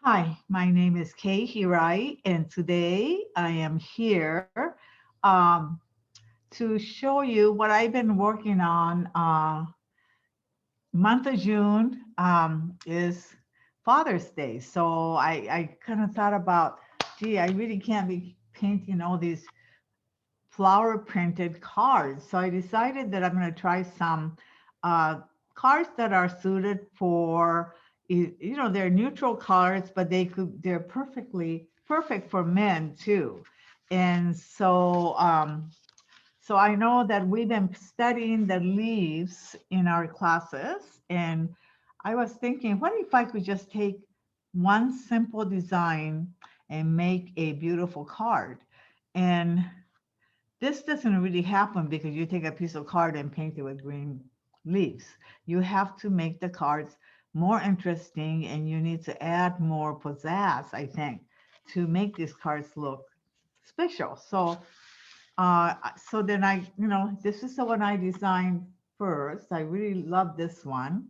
Hi, my name is Kay Hirai, and today I am here um, to show you what I've been working on. Month of June is Father's Day, so I kind of thought about, gee, I really can't be painting all these flower printed cards. So I decided that I'm going to try some uh, cards that are suited for, they're neutral cards, but they're perfect for men too. And so I know that we've been studying the leaves in our classes, and I was thinking, what if I could just take one simple design and make a beautiful card? And this doesn't really happen because you take a piece of card and paint it with green leaves. You have to make the cards more interesting and you need to add more pizzazz, I think, to make these cards look special. So then this is the one I designed first. I really love this one.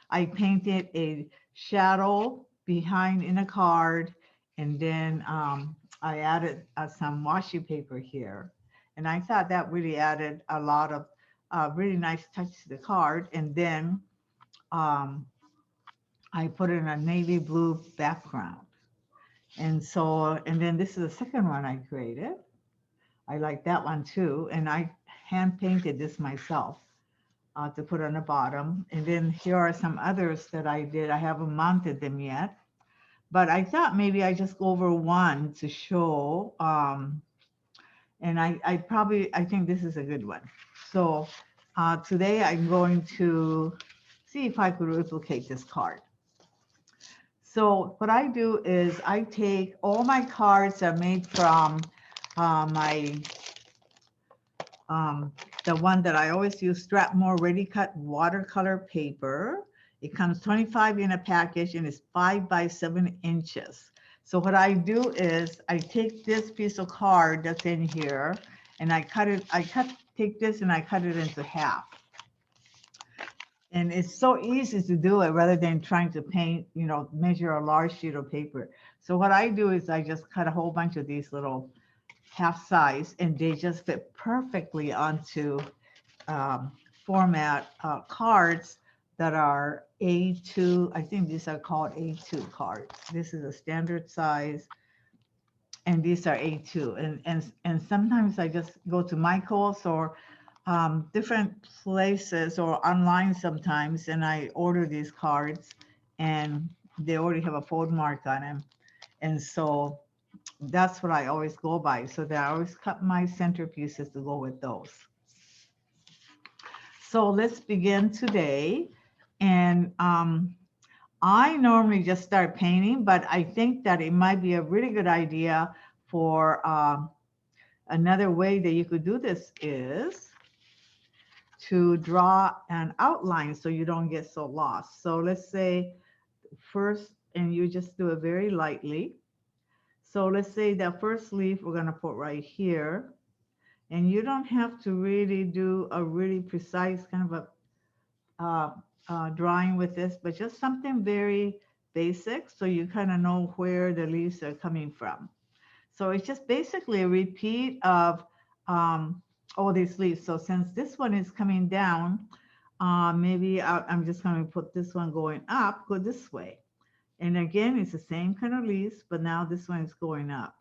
I painted a shadow behind in a card, and then I added some washi paper here. And I thought that really added a lot of really nice touch to the card. And then um, I put in a navy blue background. And then this is the second one I created. I like that one too. And I hand painted this myself to put on the bottom. And then here are some others that I did. I haven't mounted them yet, but I thought maybe I just go over one to show. And I think this is a good one. So today I'm going to see if I could replicate this card. So what I do is I take all my cards are made from my um, the one that I always use, Strathmore Ready Cut watercolor paper. It comes 25 in a package and it's 5 by 7 inches. So what I do is I take this piece of card that's in here and take this and I cut it into half. And it's so easy to do it rather than trying to paint, measure a large sheet of paper. So what I do is I just cut a whole bunch of these little half size and they just fit perfectly onto um, format cards that are A2. I think these are called A2 cards. This is a standard size, and these are A2. And sometimes I just go to Michael's or different places or online sometimes, and I order these cards, and they already have a fold mark on them. And so that's what I always go by. So that I always cut my centerpieces to go with those. So let's begin today. And I normally just start painting, but I think that it might be a really good idea for another way that you could do this is to draw an outline so you don't get so lost. So let's say first, and you just do it very lightly. So let's say that first leaf we're going to put right here. And you don't have to really do a really precise kind of a drawing with this, but just something very basic so you kind of know where the leaves are coming from. So it's just basically a repeat of all these leaves. So since this one is coming down, maybe I'm just going to put this one going up, go this way. And again, it's the same kind of leaves, but now this one is going up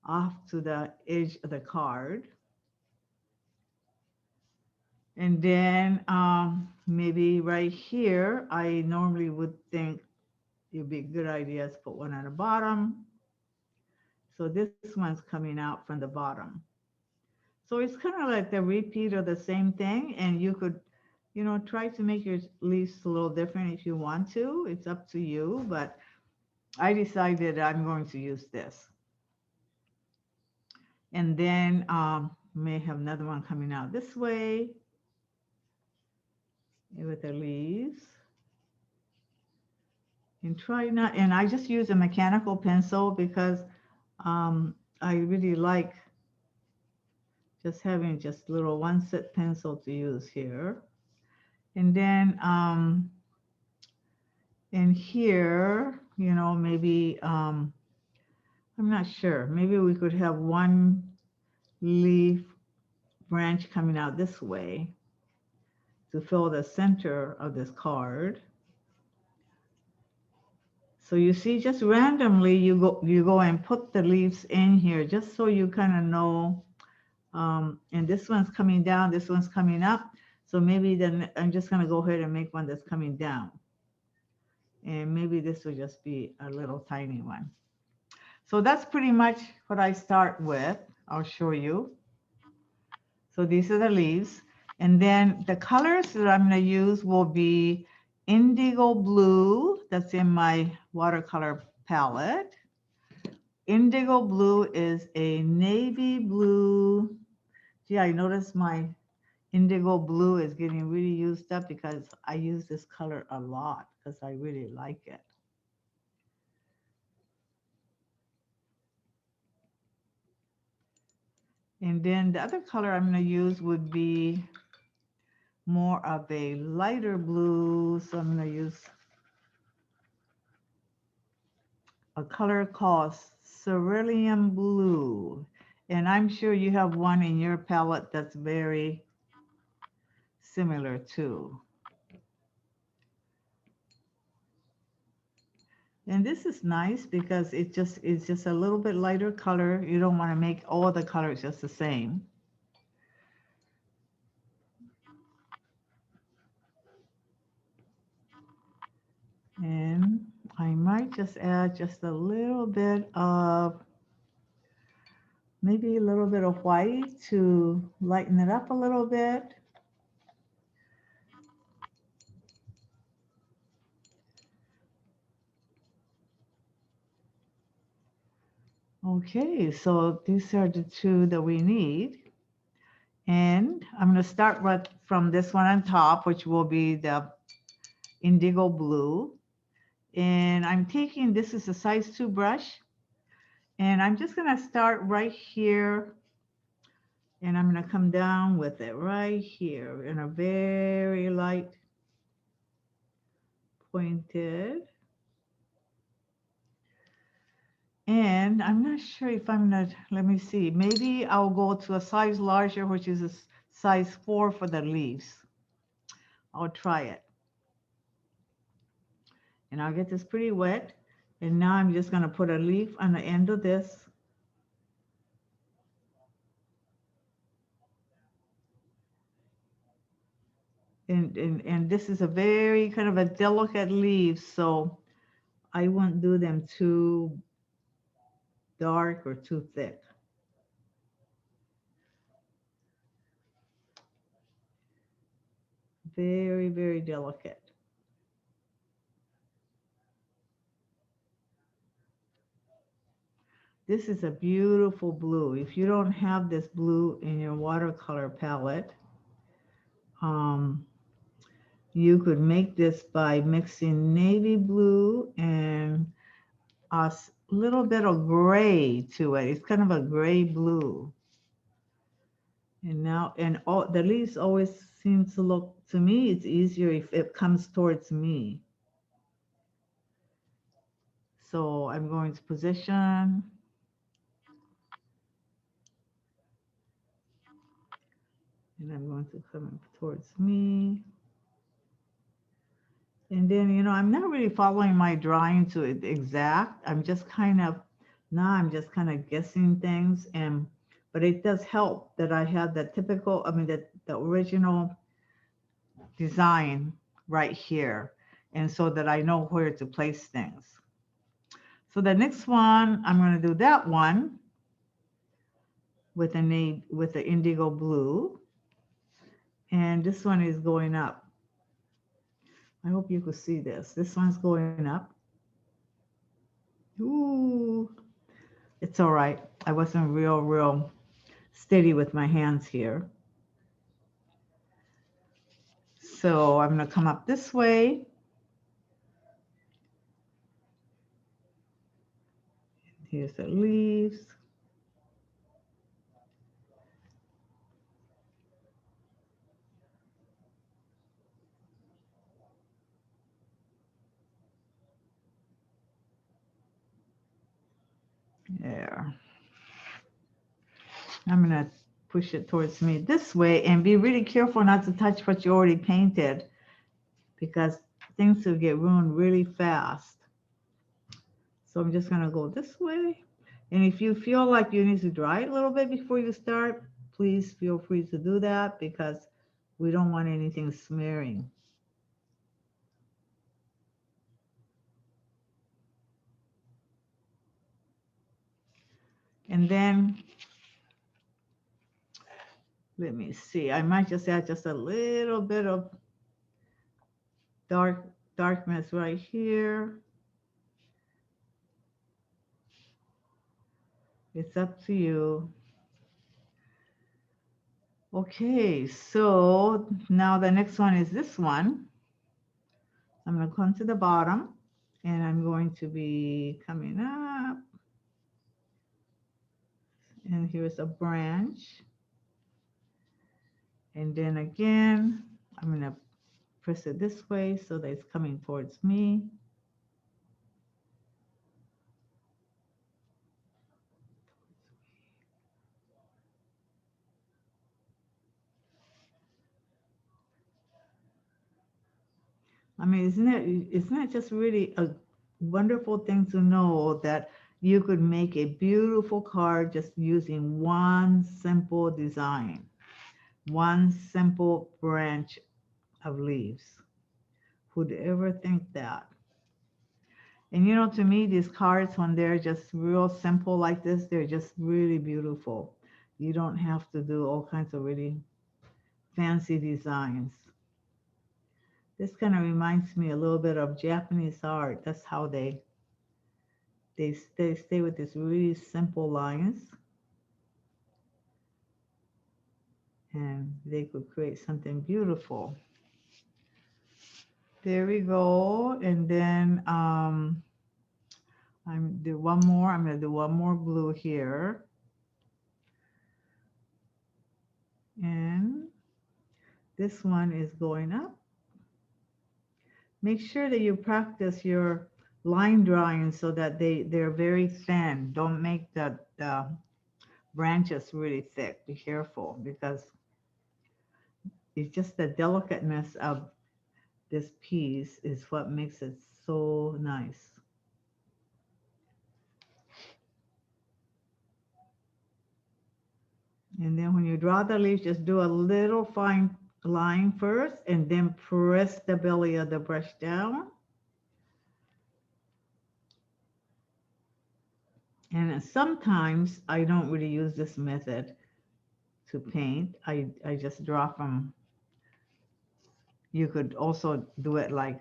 off to the edge of the card. And then maybe right here, I normally would think it'd be a good idea to put one at the bottom. So this one's coming out from the bottom. So it's kind of like the repeat of the same thing. And you could, try to make your leaves a little different if you want to. It's up to you. But I decided I'm going to use this. And then may have another one coming out this way with the leaves. And try not, and I just use a mechanical pencil because I really like just having just little one set pencil to use here. And then And here, you know, maybe, I'm not sure. Maybe we could have one leaf branch coming out this way to fill the center of this card. So you see, just randomly, you go and put the leaves in here, just so you kind of know. And this one's coming down, this one's coming up. So maybe then I'm just going to go ahead and make one that's coming down. And maybe this will just be a little tiny one. So that's pretty much what I start with. I'll show you. So these are the leaves. And then the colors that I'm going to use will be indigo blue. That's in my watercolor palette. Indigo blue is a navy blue. Gee, I noticed my indigo blue is getting really used up because I use this color a lot because I really like it. And then the other color I'm going to use would be more of a lighter blue. So I'm going to use a color called cerulean blue. And I'm sure you have one in your palette that's very similar too. And this is nice because it's just a little bit lighter color. You don't want to make all the colors just the same. And I might just add just a little bit of, maybe a little bit of white to lighten it up a little bit. Okay, so these are the two that we need. And I'm going to start right from this one on top, which will be the indigo blue. And I'm taking, this is a size 2 brush. And I'm just going to start right here. And I'm going to come down with it right here in a very light pointed. And I'm not sure if I'm not, let me see, maybe I'll go to a size larger, which is a size 4 for the leaves. I'll try it. And I'll get this pretty wet. And now I'm just going to put a leaf on the end of this. And this is a very kind of a delicate leaf, so I won't do them too dark or too thick. Very, very delicate. This is a beautiful blue. If you don't have this blue in your watercolor palette, you could make this by mixing navy blue and a little bit of gray to it. It's kind of a gray blue. And now, and all the leaves always seem to look, to me, it's easier if it comes towards me. So I'm going to position. And I'm going to come towards me. And then, you know, I'm not really following my drawing to it exact. I'm just kind of, now I'm just kind of guessing things. But it does help that I have the typical, I mean, the original design right here. And so that I know where to place things. So the next one, I'm going to do that one with the indigo blue. And this one is going up. I hope you could see this. This one's going up. Ooh, it's all right. I wasn't real steady with my hands here. So I'm going to come up this way. Here's the leaves. There. I'm going to push it towards me this way and be really careful not to touch what you already painted because things will get ruined really fast. So I'm just going to go this way. And if you feel like you need to dry it a little bit before you start, please feel free to do that because we don't want anything smearing. And then, let me see, I might just add just a little bit of darkness right here. It's up to you. Okay, so now the next one is this one. I'm going to come to the bottom and I'm going to be coming up. And here's a branch. And then again, I'm going to press it this way so that it's coming towards me. I mean, isn't it just really a wonderful thing to know that you could make a beautiful card just using one simple design, one simple branch of leaves? Who'd ever think that? And you know, to me, these cards, when they're just real simple like this, they're just really beautiful. You don't have to do all kinds of really fancy designs. This kind of reminds me a little bit of Japanese art. That's how they stay with these really simple lines. And they could create something beautiful. There we go. And then I'm do one more. I'm going to do one more blue here. And this one is going up. Make sure that you practice your line drawing so that they're very thin. Don't make the branches really thick. Be careful because it's just the delicateness of this piece is what makes it so nice. And then when you draw the leaves, just do a little fine line first and then press the belly of the brush down. And sometimes I don't really use this method to paint. I just draw from, you could also do it like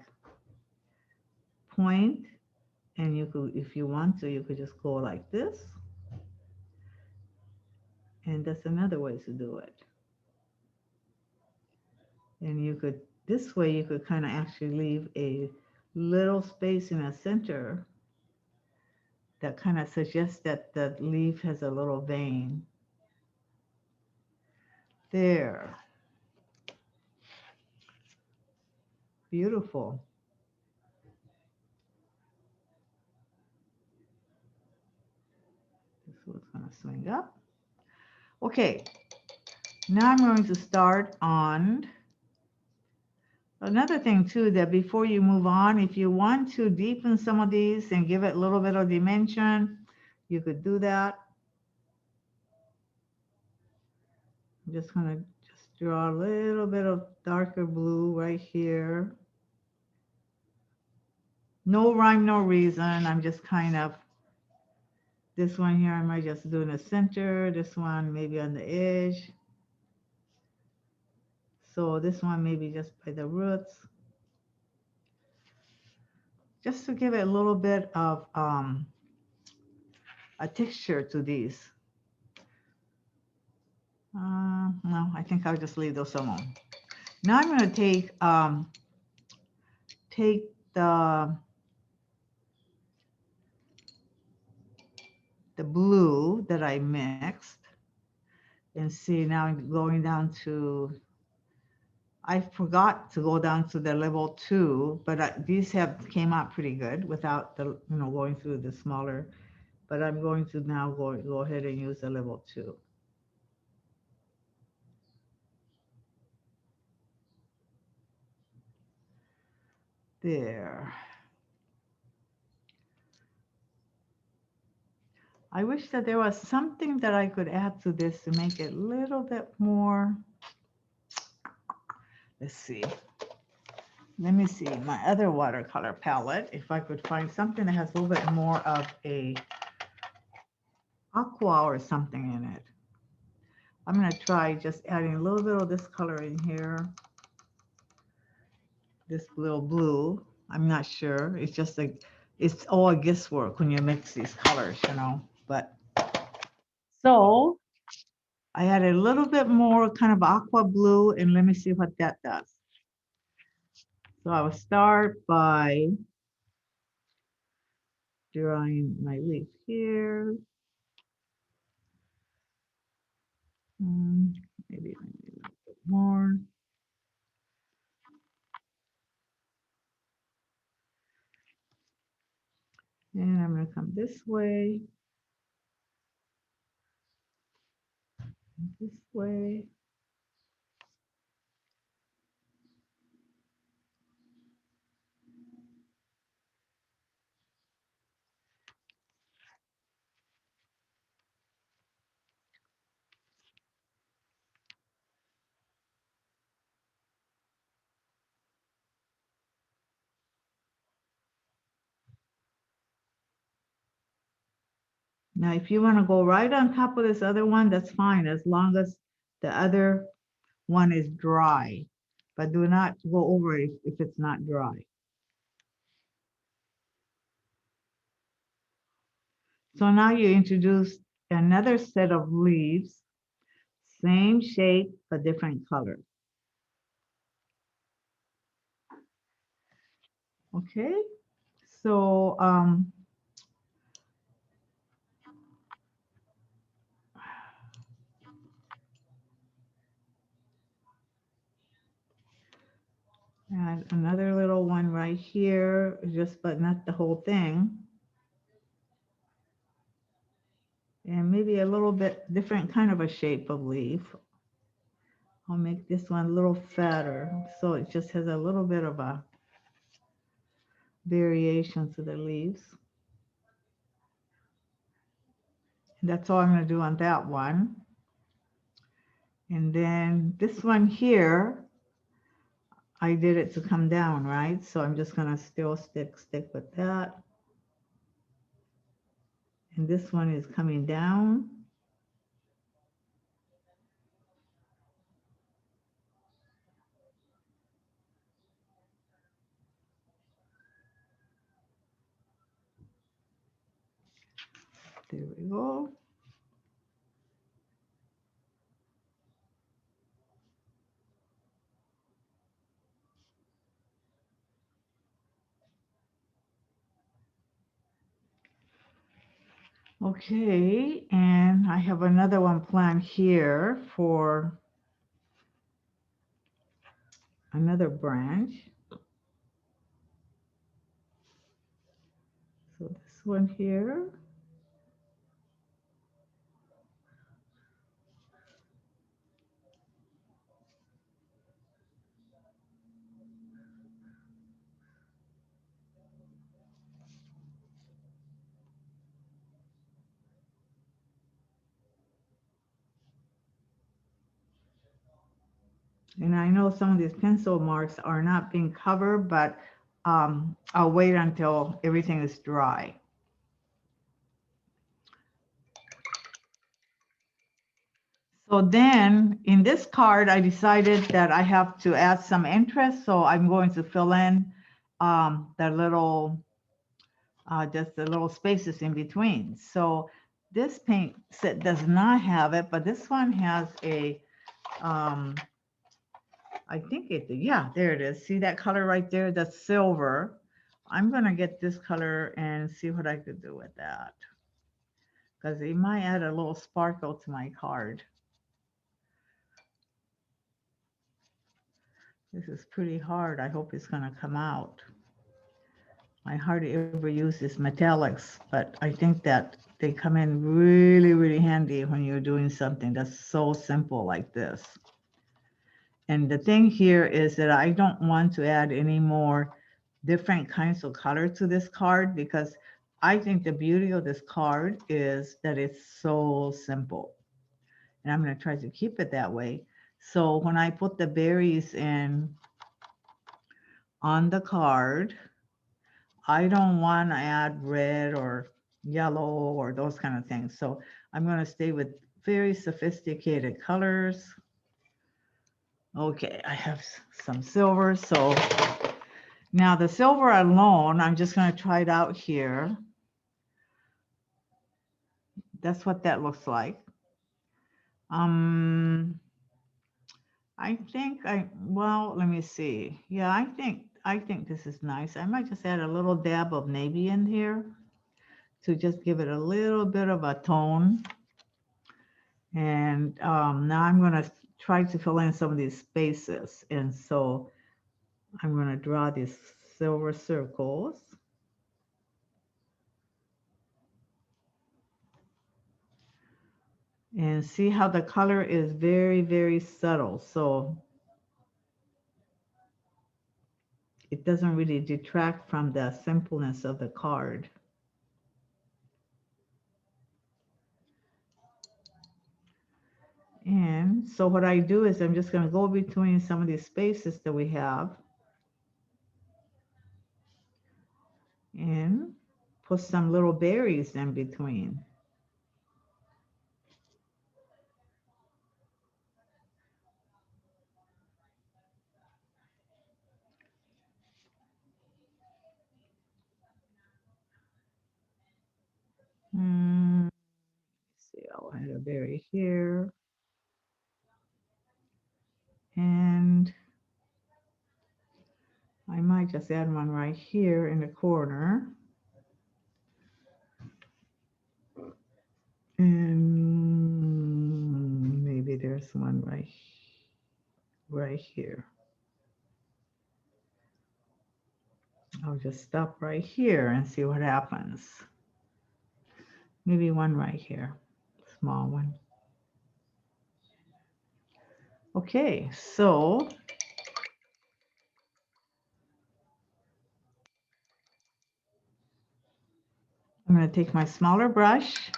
point, and you could, if you want to, you could just go like this. And that's another way to do it. And you could, this way you could kind of actually leave a little space in the center that kind of suggests that the leaf has a little vein. There. Beautiful. This one's going to swing up. Okay. Now I'm going to start on another thing too, that before you move on, if you want to deepen some of these and give it a little bit of dimension, you could do that. I'm just going to just draw a little bit of darker blue right here. No rhyme, no reason. I'm just kind of, this one here, I might just do in the center. This one maybe on the edge. So this one maybe just by the roots. Just to give it a little bit of a texture to these. No, I think I'll just leave those alone. Now I'm going to take the blue that I mixed and see, now I'm going down to, I forgot to go down to the level 2, but these have came out pretty good without the, going through the smaller but I'm going to now go ahead and use a level 2. There. I wish that there was something that I could add to this to make it a little bit more. Let's see. Let me see my other watercolor palette, if I could find something that has a little bit more of a aqua or something in it. I'm going to try just adding a little bit of this color in here. This little blue. I'm not sure. It's just like, it's all guesswork when you mix these colors, you know. But so I added a little bit more kind of aqua blue, and let me see what that does. So I will start by drawing my leaf here. Maybe a little bit more. And I'm going to come this way, this way. Now, if you want to go right on top of this other one, that's fine, as long as the other one is dry. But do not go over it if it's not dry. So now you introduce another set of leaves, same shape, but different color. Okay, so and another little one right here, just but not the whole thing. And maybe a little bit different kind of a shape of leaf. I'll make this one a little fatter, so it just has a little bit of a variation to the leaves. And that's all I'm going to do on that one. And then this one here, I did it to come down, right? So I'm just going to still stick with that. And this one is coming down. There we go. Okay, and I have another one planned here for another branch. So this one here. And I know some of these pencil marks are not being covered, but I'll wait until everything is dry. So then in this card, I decided that I have to add some interest. So I'm going to fill in the little, just the little spaces in between. So this paint set does not have it, but this one has a, I think it, yeah, there it is. See that color right there? That's silver. I'm going to get this color and see what I could do with that, because it might add a little sparkle to my card. This is pretty hard. I hope it's going to come out. I hardly ever use this metallics, but I think that they come in really, really handy when you're doing something that's so simple like this. And the thing here is that I don't want to add any more different kinds of color to this card, because I think the beauty of this card is that it's so simple. And I'm going to try to keep it that way. So when I put the berries in on the card, I don't want to add red or yellow or those kind of things. So I'm going to stay with very sophisticated colors. Okay, I have some silver. So now the silver alone, I'm just going to try it out here. That's what that looks like. I think well, let me see. Yeah, I think this is nice. I might just add a little dab of navy in here to just give it a little bit of a tone. And now I'm going to try to fill in some of these spaces. And so I'm going to draw these silver circles. And see how the color is very, very subtle. So it doesn't really detract from the simpleness of the card. And so what I do is I'm just going to go between some of these spaces that we have and put some little berries in between. Let's see, I'll add a berry here. And I might just add one right here in the corner. And maybe there's one right here. I'll just stop right here and see what happens. Maybe one right here, small one. Okay, so I'm going to take my smaller brush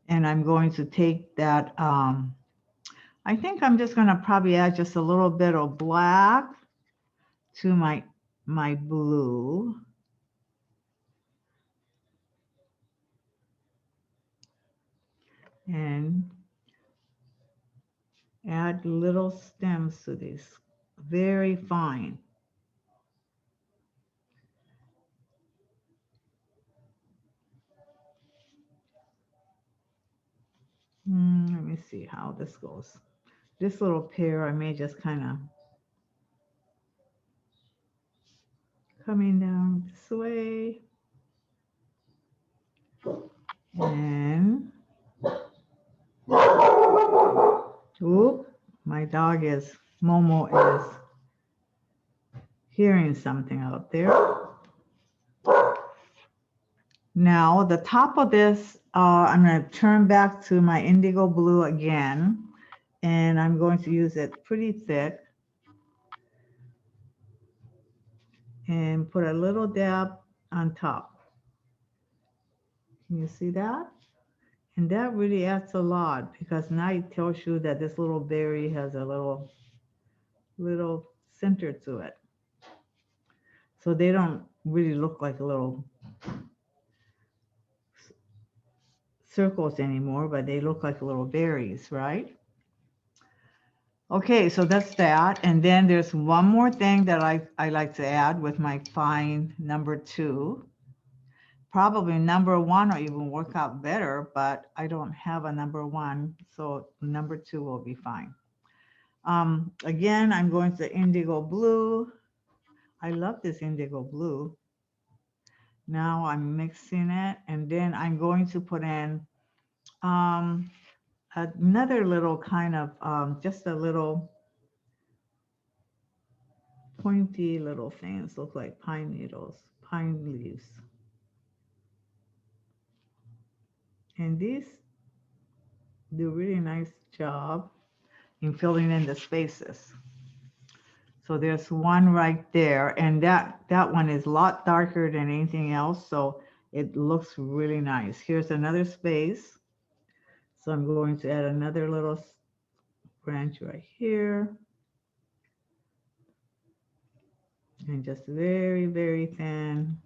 and I'm going to take that, I think I'm just going to probably add just a little bit of black to my blue. And add little stems to these, very fine. Let me see how this goes. This little pear, I may just kind of coming down this way. And, oop, my dog Momo is hearing something out there. Now the top of this, I'm going to turn back to my indigo blue again, and I'm going to use it pretty thick and put a little dab on top. Can you see that? And that really adds a lot, because now it tells you that this little berry has a little center to it. So they don't really look like little circles anymore, but they look like little berries, right? Okay, so that's that. And then there's one more thing that I like to add with my fine number 2. Probably number 1 or even work out better, but I don't have a number 1, so number 2 will be fine. Again, I'm going to indigo blue. I love this indigo blue. Now I'm mixing it, and then I'm going to put in another little kind of, just a little pointy little things, look like pine needles, pine leaves. And these do a really nice job in filling in the spaces. So there's one right there, and that one is a lot darker than anything else, so it looks really nice. Here's another space. So I'm going to add another little branch right here. And just very, very thin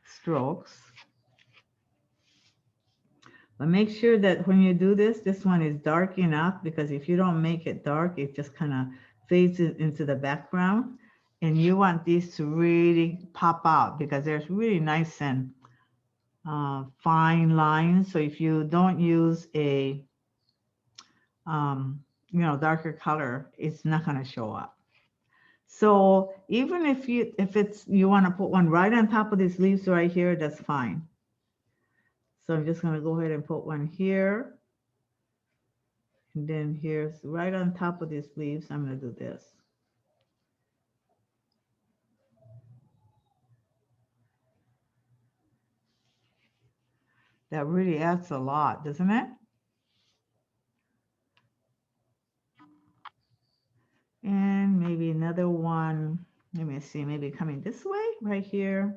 strokes. But make sure that when you do this, this one is dark enough, because if you don't make it dark, it just kind of fades into the background. And you want these to really pop out, because there's really nice and fine lines. So if you don't use a darker color, it's not going to show up. So even if you want to put one right on top of these leaves right here, that's fine. So I'm just going to go ahead and put one here. And then here's right on top of these leaves, I'm going to do this. That really adds a lot, doesn't it? And maybe another one. Let me see, maybe coming this way, right here.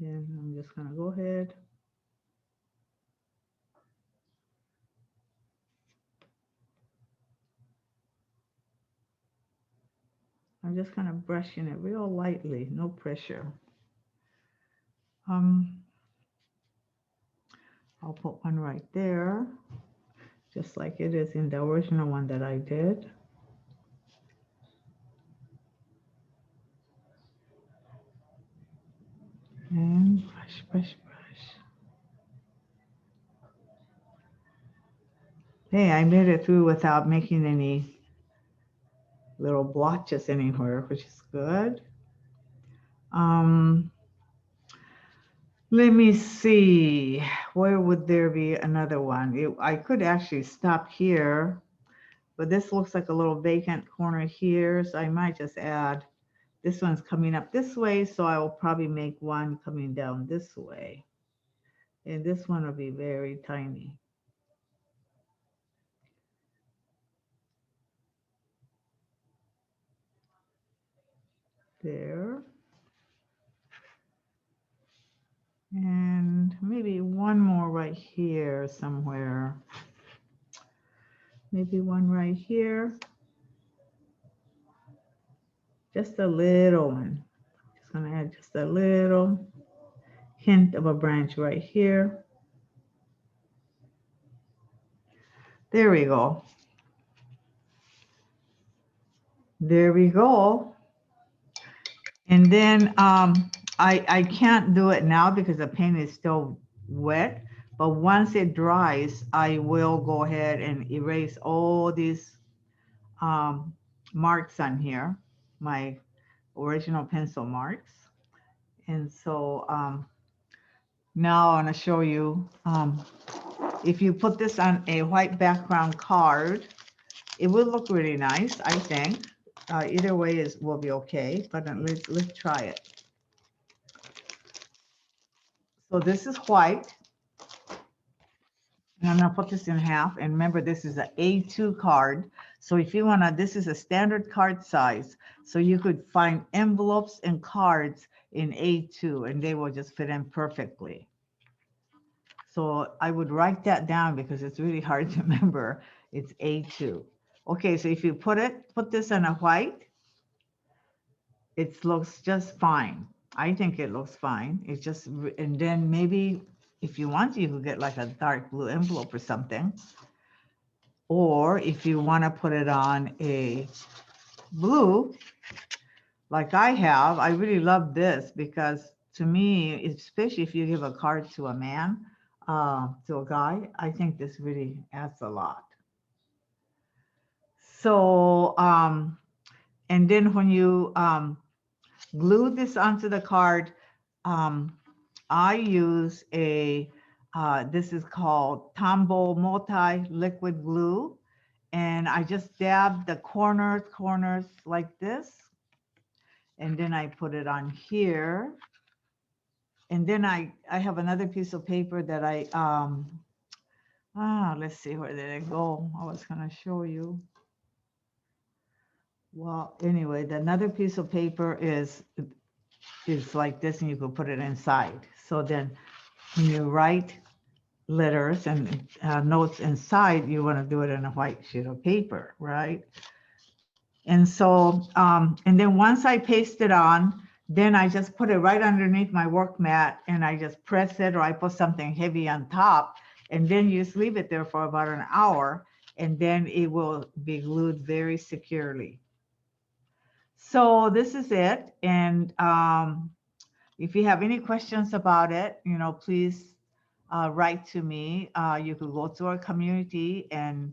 Then I'm just going to go ahead. I'm just kind of brushing it real lightly, no pressure. I'll put one right there, just like it is in the original one that I did. And brush, brush, brush. Hey, I made it through without making any little blotches anywhere, which is good. Let me see, where would there be another one? I could actually stop here, but this looks like a little vacant corner here, so I might just add, this one's coming up this way, so I will probably make one coming down this way. And this one will be very tiny. There. And maybe one more right here somewhere. Maybe one right here. Just a little one. Just gonna add just a little hint of a branch right here. There we go. There we go. And then I can't do it now because the paint is still wet, but once it dries, I will go ahead and erase all these marks on here, my original pencil marks. And so now I want to show you, if you put this on a white background card, it will look really nice, I think. Either way will be okay, but let's try it. So this is white. And I'm going to put this in half. And remember, this is an A2 card. So if you want to, this is a standard card size. So you could find envelopes and cards in A2 and they will just fit in perfectly. So I would write that down because it's really hard to remember. It's A2. Okay, so if you put this on a white, it looks just fine. I think it looks fine. It's just, and then maybe if you want to, you could get like a dark blue envelope or something. Or if you want to put it on a blue, like I have, I really love this because to me, especially if you give a card to a man, to a guy, I think this really adds a lot. So, and then when you glue this onto the card, I use this is called Tombow Multi Liquid Glue. And I just dab the corners like this. And then I put it on here. And then I have another piece of paper that let's see, where did it go? I was gonna show you. Well, anyway, the another piece of paper is like this, and you can put it inside. So then when you write letters and notes inside, you want to do it in a white sheet of paper, right? And so, and then once I paste it on, then I just put it right underneath my work mat and I just press it, or I put something heavy on top, and then you just leave it there for about an hour, and then it will be glued very securely. So this is it. And if you have any questions about it, please write to me. You could go to our community and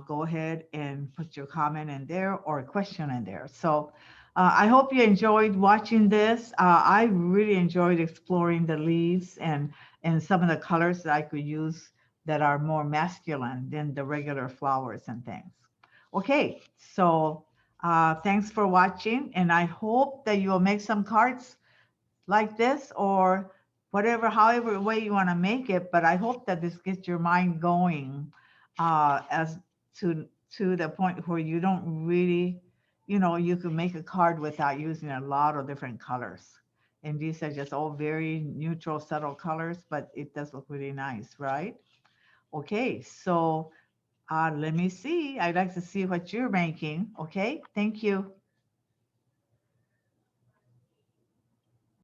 go ahead and put your comment in there or a question in there. So I hope you enjoyed watching this. I really enjoyed exploring the leaves and some of the colors that I could use that are more masculine than the regular flowers and things. Okay, so thanks for watching, and I hope that you will make some cards like this, or whatever, however way you want to make it. But I hope that this gets your mind going as to the point where you don't really, you can make a card without using a lot of different colors. And these are just all very neutral, subtle colors, but it does look really nice, right? Okay, so let me see. I'd like to see what you're making. Okay, thank you.